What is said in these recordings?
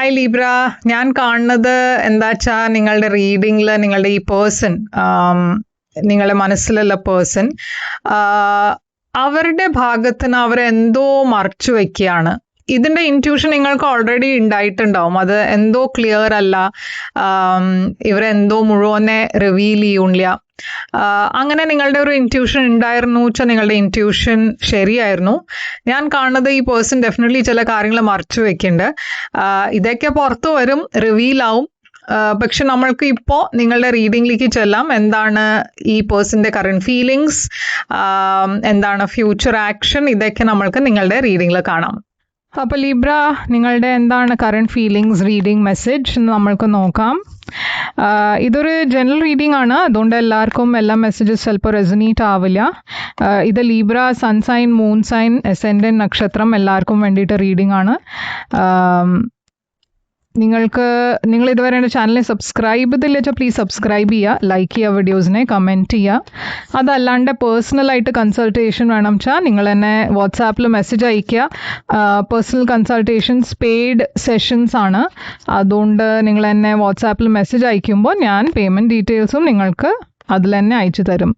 Hi Libra. ഞാൻ കാണുന്നത് എന്താ വെച്ചാൽ നിങ്ങളുടെ റീഡിങ്ങിൽ നിങ്ങളുടെ ഈ പേഴ്സൺ, നിങ്ങളുടെ മനസ്സിലുള്ള പേഴ്സൺ, അവരുടെ ഭാഗത്തുനിന്ന് അവരെന്തോ മറച്ചു വെക്കുകയാണ്. ഇതിന്റെ ഇൻറ്റ്യൂഷൻ നിങ്ങൾക്ക് ഓൾറെഡി ഉണ്ടായിട്ടുണ്ടാവും. അത് എന്തോ ക്ലിയർ അല്ല, ഇവരെന്തോ മുഴുവനെ റിവീൽ ചെയ്യൂല. അങ്ങനെ നിങ്ങളുടെ ഒരു ഇൻറ്റ്യൂഷൻ ഉണ്ടായിരുന്നു വെച്ചാൽ നിങ്ങളുടെ ഇൻറ്റ്യൂഷൻ ശരിയായിരുന്നു. ഞാൻ കാണുന്നത് ഈ പേഴ്സൺ ഡെഫിനറ്റ്ലി ചില കാര്യങ്ങൾ മറച്ചു വെക്കുന്നുണ്ട്. ഇതൊക്കെ പുറത്തു വരും, റിവീൽ ആവും. പക്ഷെ നമ്മൾക്ക് ഇപ്പോൾ നിങ്ങളുടെ റീഡിങ്ങിലേക്ക് ചെല്ലാം. എന്താണ് ഈ പേഴ്സന്റെ കറന്റ് ഫീലിങ്സ്, എന്താണ് ഫ്യൂച്ചർ ആക്ഷൻ, ഇതൊക്കെ നമ്മൾക്ക് നിങ്ങളുടെ റീഡിങ്ങിൽ കാണാം. അപ്പോൾ ലീബ്ര, നിങ്ങളുടെ എന്താണ് കറന്റ് ഫീലിങ്സ്, റീഡിങ് മെസ്സേജ് എന്ന് നമ്മൾക്ക് നോക്കാം. ഇതൊരു ജനറൽ റീഡിംഗ് ആണ്, അതുകൊണ്ട് എല്ലാവർക്കും എല്ലാ മെസ്സേജസ് ചിലപ്പോൾ റെസനേറ്റ് ആവില്ല. ഇത് Libra sun sign, moon sign, ascendant നക്ഷത്രം എല്ലാവർക്കും വേണ്ടിയിട്ട് റീഡിംഗ് ആണ്. നിങ്ങൾ ഇതുവരെ എൻ്റെ ചാനലിനെ സബ്സ്ക്രൈബ് ചെയ്തില്ല വെച്ചാൽ പ്ലീസ് സബ്സ്ക്രൈബ് ചെയ്യുക, ലൈക്ക് ചെയ്യുക, വീഡിയോസിനെ കമൻറ്റ് ചെയ്യുക. അതല്ലാണ്ട് പേഴ്സണലായിട്ട് കൺസൾട്ടേഷൻ വേണം വെച്ചാൽ നിങ്ങൾ എന്നെ വാട്സാപ്പിൽ മെസ്സേജ് അയയ്ക്കുക. പേഴ്സണൽ കൺസൾട്ടേഷൻസ് പെയ്ഡ് സെഷൻസ് ആണ്, അതുകൊണ്ട് നിങ്ങൾ എന്നെ വാട്സാപ്പിൽ മെസ്സേജ് അയക്കുമ്പോൾ ഞാൻ പേയ്മെൻറ്റ് ഡീറ്റെയിൽസും നിങ്ങൾക്ക് അതിൽ തന്നെ അയച്ചു തരും.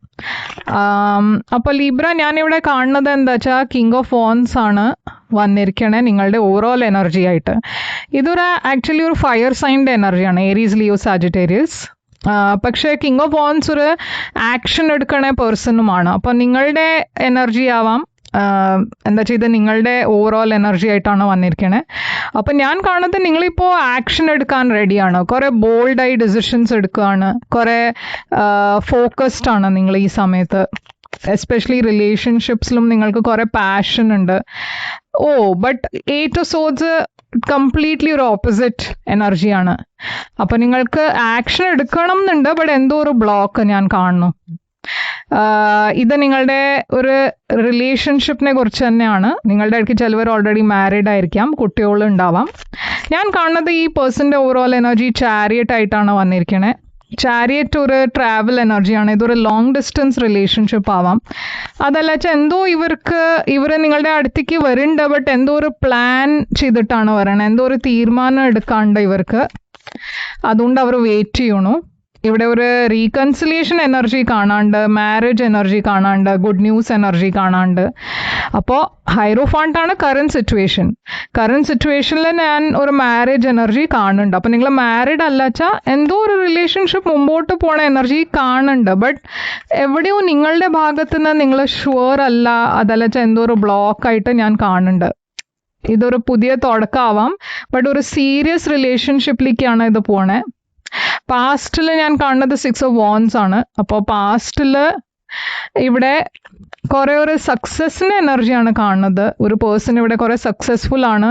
അപ്പോൾ ലീബ്ര, ഞാനിവിടെ കാണുന്നത് എന്താ വെച്ചാൽ കിങ് ഓഫ് വോൺസ് ആണ് വന്നിരിക്കണേ നിങ്ങളുടെ ഓവറോൾ എനർജി ആയിട്ട്. ഇതൊരു ആക്ച്വലി ഒരു ഫയർ സൈൻ്റെ എനർജിയാണ്, ഏരീസ്, ലിയോ, സാജിറ്റേറിയസ്. പക്ഷേ കിങ് ഓഫ് വോൺസ് ഒരു ആക്ഷൻ എടുക്കണ പേഴ്സണുമാണ്. അപ്പോൾ നിങ്ങളുടെ എനർജി ആവാം, എന്താ ചെയ്ത് നിങ്ങളുടെ ഓവറോൾ എനർജി ആയിട്ടാണ് വന്നിരിക്കണേ. അപ്പം ഞാൻ കാണുന്നത് നിങ്ങളിപ്പോൾ ആക്ഷൻ എടുക്കാൻ റെഡിയാണ്, കുറേ ബോൾഡായി ഡിസിഷൻസ് എടുക്കുകയാണ്, കുറേ ഫോക്കസ്ഡ് ആണ് നിങ്ങൾ ഈ സമയത്ത്. എസ്പെഷ്യലി റിലേഷൻഷിപ്സിലും നിങ്ങൾക്ക് കുറേ പാഷൻ ഉണ്ട്. ബട്ട് 8 of Swords കംപ്ലീറ്റ്ലി ഒരു ഓപ്പോസിറ്റ് എനർജിയാണ്. അപ്പം നിങ്ങൾക്ക് ആക്ഷൻ എടുക്കണം എന്നുണ്ട്, ബട്ട് എന്തോ ഒരു ബ്ലോക്ക് ഞാൻ കാണുന്നു. ഇത് നിങ്ങളുടെ ഒരു റിലേഷൻഷിപ്പിനെ കുറിച്ച് തന്നെയാണ്. നിങ്ങളുടെ ഇടയ്ക്ക് ചിലവർ ഓൾറെഡി മാരീഡ് ആയിരിക്കാം, കുട്ടികളുണ്ടാവാം. ഞാൻ കാണുന്നത് ഈ പേഴ്സൻ്റെ ഓവറോൾ എനർജി ചാരിയറ്റ് ആയിട്ടാണ് വന്നിരിക്കണേ. ചാരിയറ്റ് ഒരു ട്രാവൽ എനർജിയാണ്. ഇതൊരു ലോങ് ഡിസ്റ്റൻസ് റിലേഷൻഷിപ്പ് ആവാം. അതല്ല വെച്ചാൽ എന്തോ ഇവർ നിങ്ങളുടെ അടുത്തേക്ക് വരുന്നുണ്ട്, ബട്ട് എന്തോ ഒരു പ്ലാൻ ചെയ്തിട്ടാണ് വരണത്, എന്തോ ഒരു തീരുമാനം എടുക്കാണ്ട് ഇവർക്ക്, അതുകൊണ്ട് അവർ വെയിറ്റ് ചെയ്യണു. ഇവിടെ ഒരു റീകൺസിലിയേഷൻ എനർജി കാണാണ്ട്, മാരേജ് എനർജി കാണാണ്ട്, ഗുഡ് ന്യൂസ് എനർജി കാണാണ്ട്. അപ്പോൾ ഹൈറോഫാണ്ടാണ് കറന്റ് സിറ്റുവേഷൻ. കറന്റ് സിറ്റുവേഷനിൽ ഞാൻ ഒരു മാരേജ് എനർജി കാണുന്നുണ്ട്. അപ്പോൾ നിങ്ങൾ മാരീഡ് അല്ല വെച്ചാൽ എന്തോ ഒരു റിലേഷൻഷിപ്പ് മുമ്പോട്ട് പോണ എനർജി കാണുന്നുണ്ട്, ബട്ട് എവിടെയോ നിങ്ങളുടെ ഭാഗത്തു നിന്ന് നിങ്ങൾ ഷുവർ അല്ല, അതല്ല വെച്ചാൽ എന്തോ ഒരു ബ്ലോക്കായിട്ട് ഞാൻ കാണുന്നുണ്ട്. ഇതൊരു പുതിയ തുടക്കമാവാം, ബട്ട് ഒരു സീരിയസ് റിലേഷൻഷിപ്പിലേക്കാണ് ഇത് പോണേ. പാസ്റ്റിൽ ഞാൻ കാണുന്നത് 6 of Wands ആണ്. അപ്പോൾ പാസ്റ്റിൽ ഇവിടെ കുറേ ഒരു സക്സസിൻ്റെ എനർജിയാണ് കാണുന്നത്. ഒരു പേഴ്സൺ ഇവിടെ കുറേ സക്സസ്ഫുൾ ആണ്,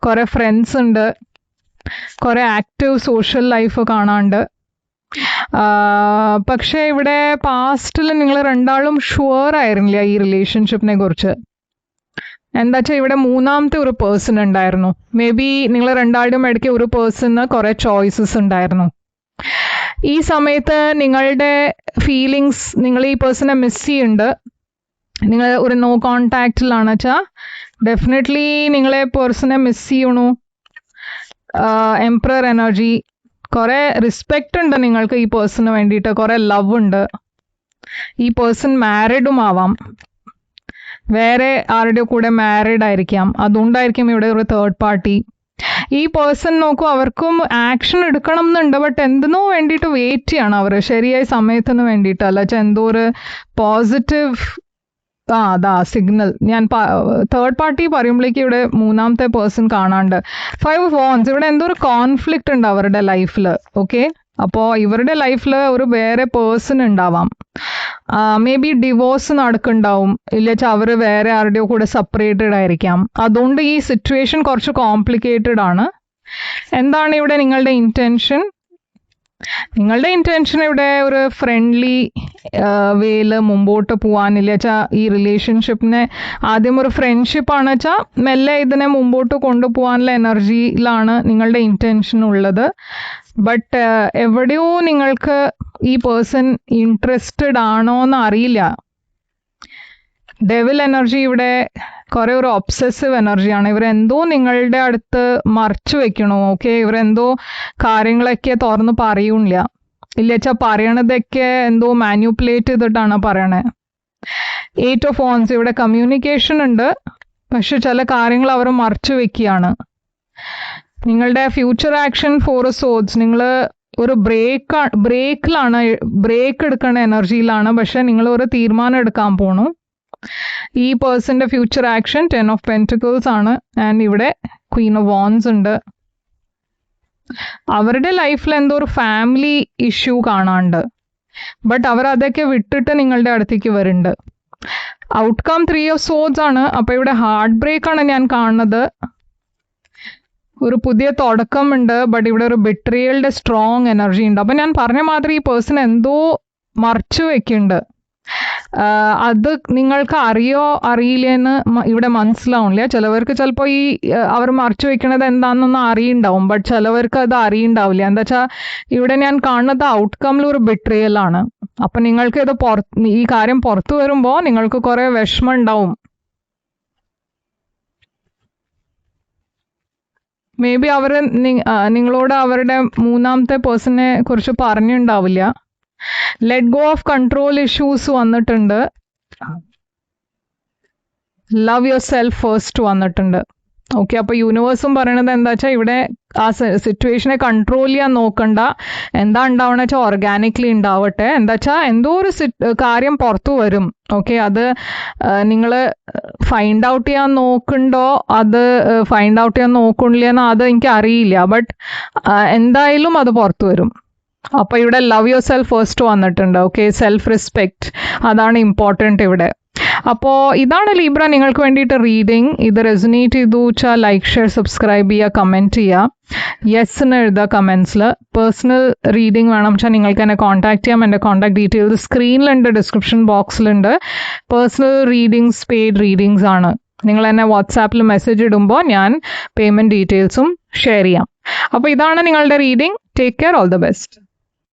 കുറേ ഫ്രണ്ട്സ് ഉണ്ട്, കുറേ ആക്റ്റീവ് സോഷ്യൽ ലൈഫ് കാണാണ്ട്. പക്ഷേ ഇവിടെ പാസ്റ്റിൽ നിങ്ങൾ രണ്ടാളും ഷുവർ ആയിരുന്നില്ല ഈ റിലേഷൻഷിപ്പിനെ കുറിച്ച്. എന്താ വെച്ചാൽ ഇവിടെ മൂന്നാമത്തെ ഒരു പേഴ്സൺ ഉണ്ടായിരുന്നു. മേ ബി നിങ്ങൾ രണ്ടാളുടെയും ഇടയ്ക്ക് ഒരു പേഴ്സണ് കുറേ ചോയ്സസ് ഉണ്ടായിരുന്നു. ഈ സമയത്ത് നിങ്ങളുടെ ഫീലിങ്സ്, നിങ്ങൾ ഈ പേഴ്സണെ മിസ് ചെയ്യുന്നുണ്ട്, നിങ്ങൾ ഒരു നോ കോണ്ടാക്റ്റിലാണ് വെച്ചാൽ ഡെഫിനറ്റ്ലി നിങ്ങളെ പേഴ്സണെ മിസ് ചെയ്യണു. എംപറർ എനർജി, കുറേ റെസ്പെക്റ്റ് ഉണ്ട് നിങ്ങൾക്ക് ഈ പേഴ്സണിന് വേണ്ടിയിട്ട്, കുറേ ലവ് ഉണ്ട്. ഈ പേഴ്സൺ മാരീഡും ആവാം, വേറെ ആരുടെ കൂടെ മാരീഡ് ആയിരിക്കാം, അതുകൊണ്ടായിരിക്കും ഇവിടെ ഒരു തേർഡ് പാർട്ടി. ഈ പേഴ്സൺ നോക്കൂ, അവർക്കും ആക്ഷൻ എടുക്കണം എന്നുണ്ട്, ബട്ട് എന്തിനോ വേണ്ടിയിട്ട് വെയിറ്റ് ചെയ്യണം അവർ, ശരിയായ സമയത്തിന് വേണ്ടിയിട്ട്. അല്ല വെച്ചാൽ എന്തോ ഒരു പോസിറ്റീവ് സിഗ്നൽ. ഞാൻ തേർഡ് പാർട്ടി പറയുമ്പോഴേക്കും ഇവിടെ മൂന്നാമത്തെ പേഴ്സൺ കാണാണ്ട് 5 of Wands. ഇവിടെ എന്തോ ഒരു കോൺഫ്ലിക്റ്റ് ഉണ്ട് അവരുടെ ലൈഫിൽ. ഓക്കെ, അപ്പോൾ ഇവരുടെ ലൈഫിൽ ഒരു വേറെ പേഴ്സൺ ഉണ്ടാവാം. മേ ബി ഡിവോഴ്സ് നടക്കുന്നുണ്ടാവും, ഇല്ല വെച്ചാൽ അവർ വേറെ ആരുടെയോ കൂടെ സെപ്പറേറ്റഡ് ആയിരിക്കാം. അതുകൊണ്ട് ഈ സിറ്റുവേഷൻ കുറച്ച് കോംപ്ലിക്കേറ്റഡ് ആണ്. എന്താണ് ഇവിടെ നിങ്ങളുടെ ഇൻറ്റൻഷൻ? നിങ്ങളുടെ ഇൻറ്റൻഷൻ ഇവിടെ ഒരു ഫ്രണ്ട്ലി വേയിൽ മുമ്പോട്ട് പോകാനില്ല വെച്ചാൽ ഈ റിലേഷൻഷിപ്പിനെ ആദ്യം ഒരു ഫ്രണ്ട്ഷിപ്പാണ് വെച്ചാൽ മെല്ലെ ഇതിനെ മുമ്പോട്ട് കൊണ്ടുപോകാനുള്ള എനർജിയിലാണ് നിങ്ങളുടെ ഇൻറ്റൻഷൻ ഉള്ളത്. ബട്ട് എവിടെയോ നിങ്ങൾക്ക് ഈ പേഴ്സൺ ഇൻട്രസ്റ്റഡ് ആണോ എന്ന് അറിയില്ല. ഡെവിൽ എനർജി ഇവിടെ കുറെ ഒരു ഒബ്സസീവ് എനർജിയാണ്. ഇവരെന്തോ നിങ്ങളുടെ അടുത്ത് മറച്ചു വെക്കണോ. ഓക്കെ, ഇവരെന്തോ കാര്യങ്ങളൊക്കെ തുറന്ന് പറയൂല്ല. ഇല്ലച്ചാ പറയണതൊക്കെ എന്തോ മാനിപ്പുലേറ്റ് ചെയ്തിട്ടാണ് പറയണേ. 8 ഓഫ് Wands ഇവിടെ കമ്മ്യൂണിക്കേഷൻ ഉണ്ട്, പക്ഷെ ചില കാര്യങ്ങൾ അവർ മറച്ചു വെക്കുകയാണ്. നിങ്ങളുടെ ഫ്യൂച്ചർ ആക്ഷൻ 4 of Swords, നിങ്ങൾ ഒരു ബ്രേക്ക് എടുക്കുന്ന എനർജിയിലാണ്, പക്ഷെ നിങ്ങൾ ഒരു തീരുമാനം എടുക്കാൻ പോണു. ഈ പേഴ്സന്റെ ഫ്യൂച്ചർ ആക്ഷൻ 10 of Pentacles ആണ്. ആൻഡ് ഇവിടെ Queen of Wands ഉണ്ട്. അവരുടെ ലൈഫിൽ എന്തോ ഒരു ഫാമിലി ഇഷ്യൂ കാണാണ്ട്, ബട്ട് അവർ അതൊക്കെ വിട്ടിട്ട് നിങ്ങളുടെ അടുത്തേക്ക് വരുന്നുണ്ട്. ഔട്ട്കം 3 of Swords ആണ്. അപ്പൊ ഇവിടെ ഹാർട്ട് ബ്രേക്ക് ആണ് ഞാൻ കാണുന്നത്. ഒരു പുതിയ തുടക്കമുണ്ട്, ബട്ട് ഇവിടെ ഒരു ബിട്രിയലിന്റെ സ്ട്രോങ് എനർജി ഉണ്ട്. അപ്പൊ ഞാൻ പറഞ്ഞ മാതിരി ഈ പേഴ്സൺ എന്തോ മറച്ചു വെക്കുന്നുണ്ട്. അത് നിങ്ങൾക്ക് അറിയോ അറിയില്ലെന്ന് ഇവിടെ മനസ്സിലാവില്ല. ചിലവർക്ക് ചിലപ്പോൾ ഈ അവർ മറച്ചു വെക്കണത് എന്താണെന്നൊന്നും അറിയുണ്ടാവും, ബട്ട് ചിലവർക്ക് അത് അറിയുണ്ടാവില്ല. എന്താ വെച്ചാൽ ഇവിടെ ഞാൻ കാണുന്നത് ഔട്ട്കമ്മിൽ ഒരു ബിട്രിയലാണ്. അപ്പൊ നിങ്ങൾക്ക് ഇത് ഈ കാര്യം പുറത്തു വരുമ്പോൾ നിങ്ങൾക്ക് കുറെ വിഷമം ഉണ്ടാവും. മേ ബി അവർ നിങ്ങളോട് അവരുടെ മൂന്നാമത്തെ പേഴ്സണെ കുറിച്ച് പറഞ്ഞിട്ടുണ്ടാവില്ല. Let go of control issues വന്നിട്ടുണ്ട്. ലവ് യുവർ സെൽഫ് ഫസ്റ്റ് വന്നിട്ടുണ്ട്. ഓക്കെ, അപ്പൊ യൂണിവേഴ്സും പറയണത് എന്താ വെച്ചാൽ ഇവിടെ ആ സിറ്റുവേഷനെ കൺട്രോൾ ചെയ്യാൻ നോക്കണ്ട. എന്താ ഉണ്ടാവണ വെച്ചാൽ ഓർഗാനിക്കലി ഉണ്ടാവട്ടെ. എന്താ വെച്ചാൽ എന്തോ ഒരു കാര്യം പുറത്തു വരും. ഓക്കെ, അത് നിങ്ങൾ ഫൈൻഡ് ഔട്ട് ചെയ്യാൻ നോക്കണ്ടോ, അത് ഫൈൻഡ് ഔട്ട് ചെയ്യാൻ നോക്കണില്ലെന്നോ അത് എനിക്ക് അറിയില്ല, ബട്ട് എന്തായാലും അത് പുറത്തു വരും. അപ്പൊ ഇവിടെ ലവ് യുവർ സെൽഫ് ഫസ്റ്റ് വന്നിട്ടുണ്ട്. ഓക്കെ, സെൽഫ് റെസ്പെക്ട്, അതാണ് ഇമ്പോർട്ടൻറ്റ് ഇവിടെ. അപ്പോൾ ഇതാണ് ലീബ്ര നിങ്ങൾക്ക് വേണ്ടിയിട്ട് റീഡിങ്. ഇത് റെസൊനേറ്റ് ചെയ്തു വെച്ചാൽ ലൈക്ക്, ഷെയർ, സബ്സ്ക്രൈബ് ചെയ്യുക, കമൻറ്റ് ചെയ്യുക. യെസ് എഴുതുക കമൻസിൽ. പേഴ്സണൽ റീഡിങ് വേണം വെച്ചാൽ നിങ്ങൾക്ക് എന്നെ കോൺടാക്ട് ചെയ്യാം. എൻ്റെ കോൺടാക്ട് ഡീറ്റെയിൽസ് സ്ക്രീനിലുണ്ട്, ഡിസ്ക്രിപ്ഷൻ ബോക്സിലുണ്ട്. പേഴ്സണൽ റീഡിങ്സ് പെയ്ഡ് റീഡിങ്സ് ആണ്. നിങ്ങൾ എന്നെ വാട്സാപ്പിൽ മെസ്സേജ് ഇടുമ്പോൾ ഞാൻ പേയ്മെൻറ്റ് ഡീറ്റെയിൽസും ഷെയർ ചെയ്യാം. അപ്പോൾ ഇതാണ് നിങ്ങളുടെ reading. Take care, all the best.